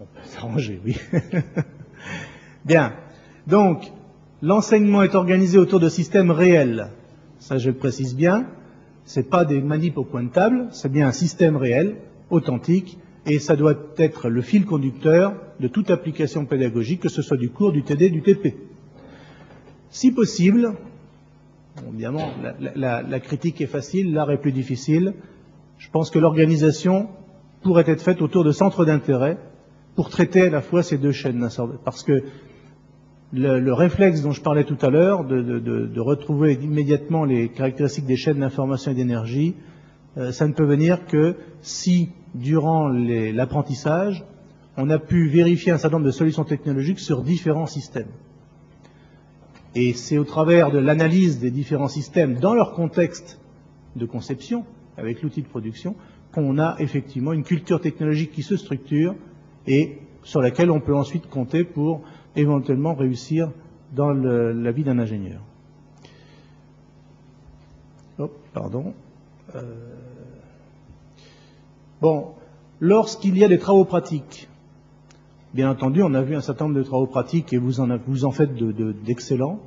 On peut s'arranger, oui. Bien. Donc, l'enseignement est organisé autour de systèmes réels. Ça, je le précise bien. C'est pas des manips au coin de table, c'est bien un système réel, authentique, et ça doit être le fil conducteur de toute application pédagogique, que ce soit du cours, du TD, du TP. Si possible, bon, évidemment, la critique est facile, l'art est plus difficile. Je pense que l'organisation pourrait être faite autour de centres d'intérêt pour traiter à la fois ces deux chaînes, parce que le réflexe dont je parlais tout à l'heure, de retrouver immédiatement les caractéristiques des chaînes d'information et d'énergie, ça ne peut venir que si, durant l'apprentissage, on a pu vérifier un certain nombre de solutions technologiques sur différents systèmes. Et c'est au travers de l'analyse des différents systèmes dans leur contexte de conception, avec l'outil de production, qu'on a effectivement une culture technologique qui se structure et sur laquelle on peut ensuite compter pour éventuellement réussir dans la vie d'un ingénieur. Oh, pardon. Bon, lorsqu'il y a des travaux pratiques, bien entendu, on a vu un certain nombre de travaux pratiques et vous en faites d'excellents,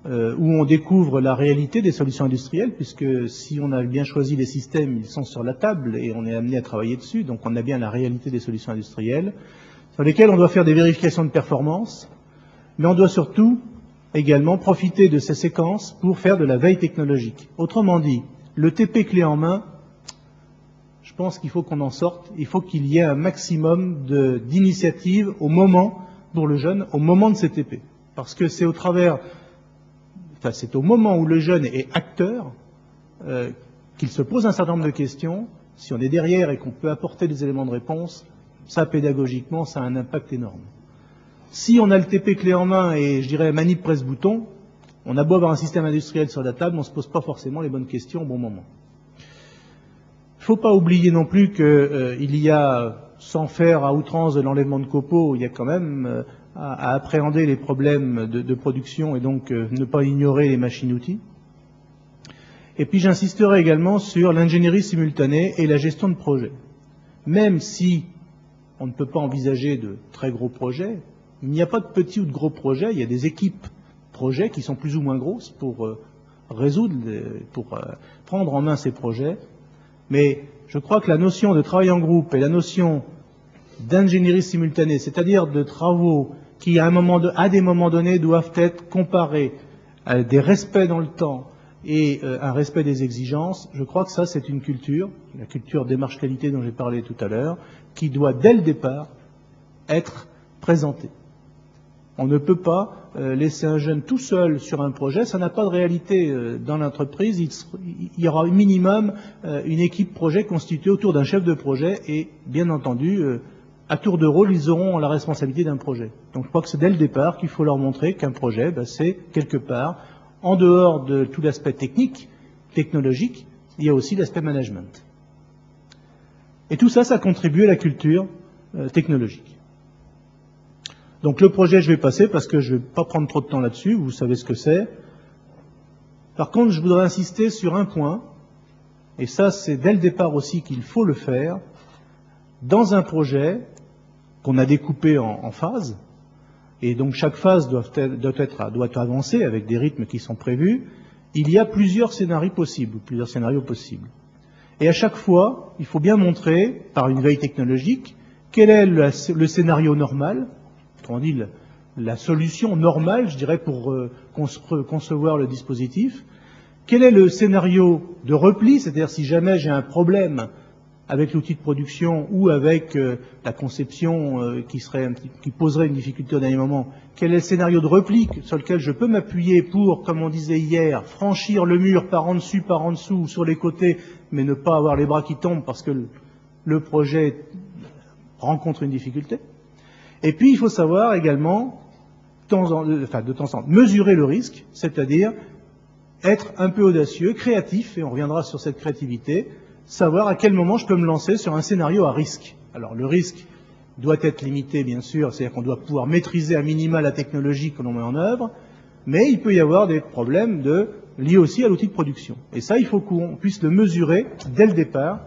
où on découvre la réalité des solutions industrielles, puisque si on a bien choisi les systèmes, ils sont sur la table et on est amené à travailler dessus, donc on a bien la réalité des solutions industrielles, sur lesquelles on doit faire des vérifications de performance, mais on doit surtout également profiter de ces séquences pour faire de la veille technologique. Autrement dit, le TP clé en main, je pense qu'il faut qu'on en sorte, il faut qu'il y ait un maximum d'initiatives au moment, pour le jeune, au moment de ces TP. Parce que c'est c'est au moment où le jeune est acteur qu'il se pose un certain nombre de questions. Si on est derrière et qu'on peut apporter des éléments de réponse, ça, pédagogiquement, ça a un impact énorme. Si on a le TP clé en main et, je dirais, manip presse-bouton, on a beau avoir un système industriel sur la table, on ne se pose pas forcément les bonnes questions au bon moment. Il ne faut pas oublier non plus qu'il y a, sans faire à outrance de l'enlèvement de copeaux, il y a quand même à appréhender les problèmes de production et donc ne pas ignorer les machines-outils. Et puis j'insisterai également sur l'ingénierie simultanée et la gestion de projet. Même si on ne peut pas envisager de très gros projets, il n'y a pas de petits ou de gros projets, il y a des équipes projets qui sont plus ou moins grosses pour prendre en main ces projets. Mais je crois que la notion de travail en groupe et la notion d'ingénierie simultanée, c'est-à-dire de travaux qui, à des moments donnés, doivent être comparés à des respects dans le temps et un respect des exigences, je crois que ça, c'est une culture, la culture démarche qualité dont j'ai parlé tout à l'heure, qui doit, dès le départ, être présentée. On ne peut pas laisser un jeune tout seul sur un projet, ça n'a pas de réalité dans l'entreprise. Il y aura au minimum une équipe projet constituée autour d'un chef de projet et, bien entendu, à tour de rôle, ils auront la responsabilité d'un projet. Donc je crois que c'est dès le départ qu'il faut leur montrer qu'un projet, c'est quelque part, en dehors de tout l'aspect technique, technologique, il y a aussi l'aspect management. Et tout ça, ça contribue à la culture technologique. Donc le projet, je vais passer parce que je ne vais pas prendre trop de temps là-dessus, vous savez ce que c'est. Par contre, je voudrais insister sur un point, et ça c'est dès le départ aussi qu'il faut le faire. Dans un projet qu'on a découpé en phases, et donc chaque phase doit avancer avec des rythmes qui sont prévus, il y a plusieurs scénarios possibles. Et à chaque fois, il faut bien montrer, par une veille technologique, quel est le scénario normal, autrement dit la solution normale, je dirais, pour concevoir le dispositif, quel est le scénario de repli, c'est-à-dire si jamais j'ai un problème avec l'outil de production ou avec la conception qui poserait une difficulté au dernier moment, quel est le scénario de repli sur lequel je peux m'appuyer pour, comme on disait hier, franchir le mur par en dessous, ou sur les côtés, mais ne pas avoir les bras qui tombent parce que le projet rencontre une difficulté. Et puis il faut savoir également, de temps en temps, mesurer le risque, c'est-à-dire être un peu audacieux, créatif, et on reviendra sur cette créativité, savoir à quel moment je peux me lancer sur un scénario à risque. Alors le risque doit être limité, bien sûr, c'est-à-dire qu'on doit pouvoir maîtriser à minima la technologie que l'on met en œuvre, mais il peut y avoir des problèmes liés aussi à l'outil de production. Et ça, il faut qu'on puisse le mesurer dès le départ,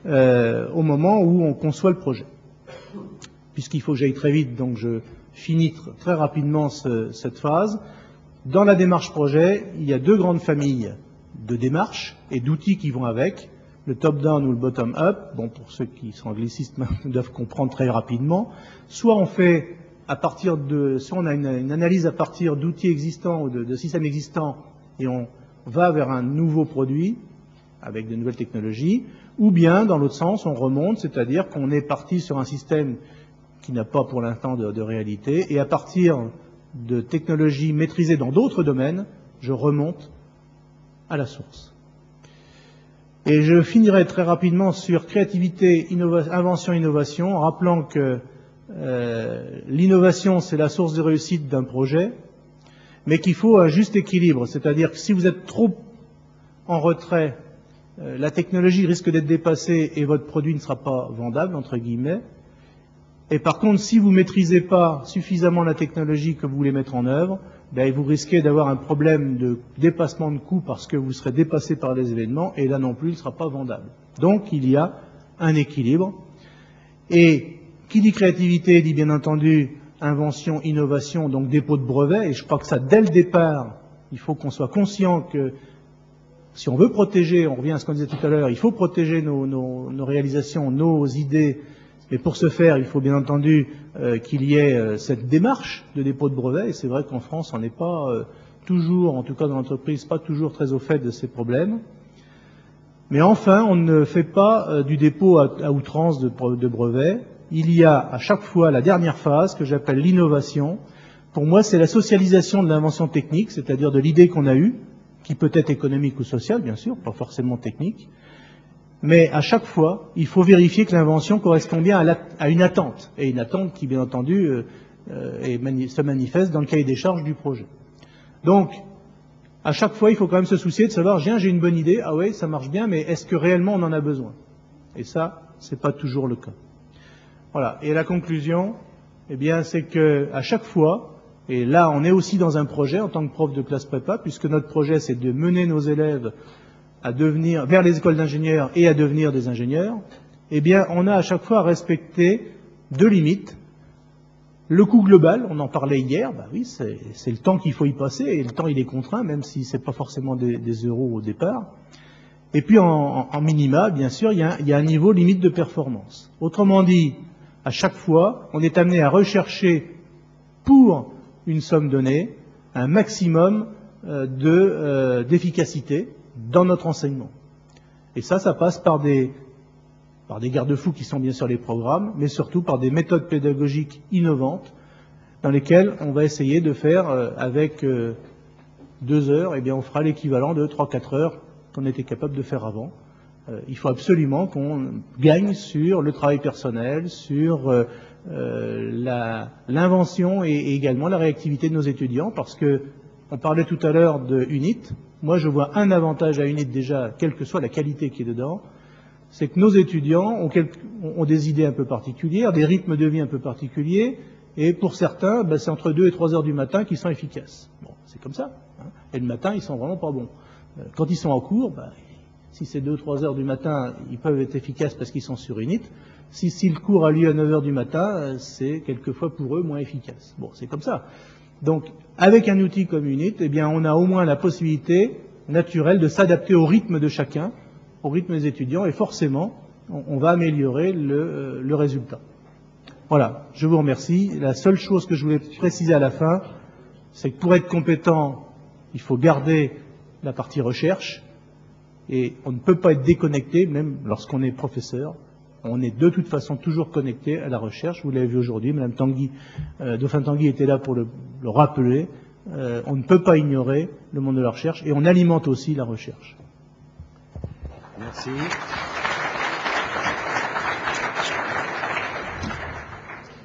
au moment où on conçoit le projet. puisqu'il faut que j'aille très vite, donc je finis très rapidement cette phase. Dans la démarche projet, il y a deux grandes familles de démarches et d'outils qui vont avec, le top-down ou le bottom-up. Bon, pour ceux qui sont anglicistes, ils doivent comprendre très rapidement. Soit on fait soit on a une analyse à partir d'outils existants ou de systèmes existants et on va vers un nouveau produit avec de nouvelles technologies, ou bien, dans l'autre sens, on remonte, c'est-à-dire qu'on est parti sur un système qui n'a pas pour l'instant de réalité, et à partir de technologies maîtrisées dans d'autres domaines, je remonte à la source. Et je finirai très rapidement sur créativité, invention, innovation, en rappelant que l'innovation, c'est la source de réussite d'un projet, mais qu'il faut un juste équilibre, c'est-à-dire que si vous êtes trop en retrait, la technologie risque d'être dépassée et votre produit ne sera pas vendable, entre guillemets. Et par contre, si vous ne maîtrisez pas suffisamment la technologie que vous voulez mettre en œuvre, ben, vous risquez d'avoir un problème de dépassement de coût parce que vous serez dépassé par les événements et là non plus, il ne sera pas vendable. Donc, il y a un équilibre. Et qui dit créativité dit bien entendu invention, innovation, donc dépôt de brevet. Et je crois que ça, dès le départ, il faut qu'on soit conscient que si on veut protéger, on revient à ce qu'on disait tout à l'heure, il faut protéger nos réalisations, nos idées. Mais pour ce faire, il faut bien entendu qu'il y ait cette démarche de dépôt de brevet. Et c'est vrai qu'en France, on n'est pas toujours, en tout cas dans l'entreprise, pas toujours très au fait de ces problèmes. Mais enfin, on ne fait pas du dépôt à outrance de brevet. Il y a à chaque fois la dernière phase que j'appelle l'innovation. Pour moi, c'est la socialisation de l'invention technique, c'est-à-dire de l'idée qu'on a eue, qui peut être économique ou sociale, bien sûr, pas forcément technique. Mais à chaque fois, il faut vérifier que l'invention correspond bien à une attente, et une attente qui, bien entendu, se manifeste dans le cahier des charges du projet. Donc, à chaque fois, il faut quand même se soucier de savoir, j'ai une bonne idée, ah oui, ça marche bien, mais est-ce que réellement on en a besoin? Et ça, c'est pas toujours le cas. Voilà. Et la conclusion, eh bien, c'est que à chaque fois, et là, on est aussi dans un projet en tant que prof de classe prépa, puisque notre projet, c'est de mener nos élèves à devenir, vers les écoles d'ingénieurs et à devenir des ingénieurs, eh bien, on a à chaque fois à respecter deux limites. Le coût global, on en parlait hier, bah oui, c'est le temps qu'il faut y passer, et le temps, il est contraint, même si c'est pas forcément des euros au départ. Et puis, en minima, bien sûr, il y a un niveau limite de performance. Autrement dit, à chaque fois, on est amené à rechercher pour une somme donnée un maximum d'efficacité dans notre enseignement. Et ça passe par des garde-fous qui sont bien sûr les programmes, mais surtout par des méthodes pédagogiques innovantes dans lesquelles on va essayer de faire avec 2 heures, eh bien on fera l'équivalent de 3-4 heures qu'on était capable de faire avant. Il faut absolument qu'on gagne sur le travail personnel, sur l'invention et également la réactivité de nos étudiants, parce que on parlait tout à l'heure de UNIT. Moi, je vois un avantage à UNIT déjà, quelle que soit la qualité qui est dedans, c'est que nos étudiants ont des idées un peu particulières, des rythmes de vie un peu particuliers, et pour certains, ben, c'est entre 2 et 3 heures du matin qu'ils sont efficaces. Bon, c'est comme ça. Hein. Et le matin, ils sont vraiment pas bons. Quand ils sont en cours, ben, si c'est 2 ou 3 heures du matin, ils peuvent être efficaces parce qu'ils sont sur UNIT. Si le cours a lieu à 9 heures du matin, c'est quelquefois pour eux moins efficace. Bon, c'est comme ça. Donc, avec un outil comme UNIT, eh bien, on a au moins la possibilité naturelle de s'adapter au rythme de chacun, au rythme des étudiants, et forcément, on va améliorer le résultat. Voilà, je vous remercie. La seule chose que je voulais préciser à la fin, c'est que pour être compétent, il faut garder la partie recherche, et on ne peut pas être déconnecté, même lorsqu'on est professeur. On est de toute façon toujours connecté à la recherche. Vous l'avez vu aujourd'hui, Madame Tanguy, Dauphin Tanguy était là pour le rappeler. On ne peut pas ignorer le monde de la recherche et on alimente aussi la recherche. Merci.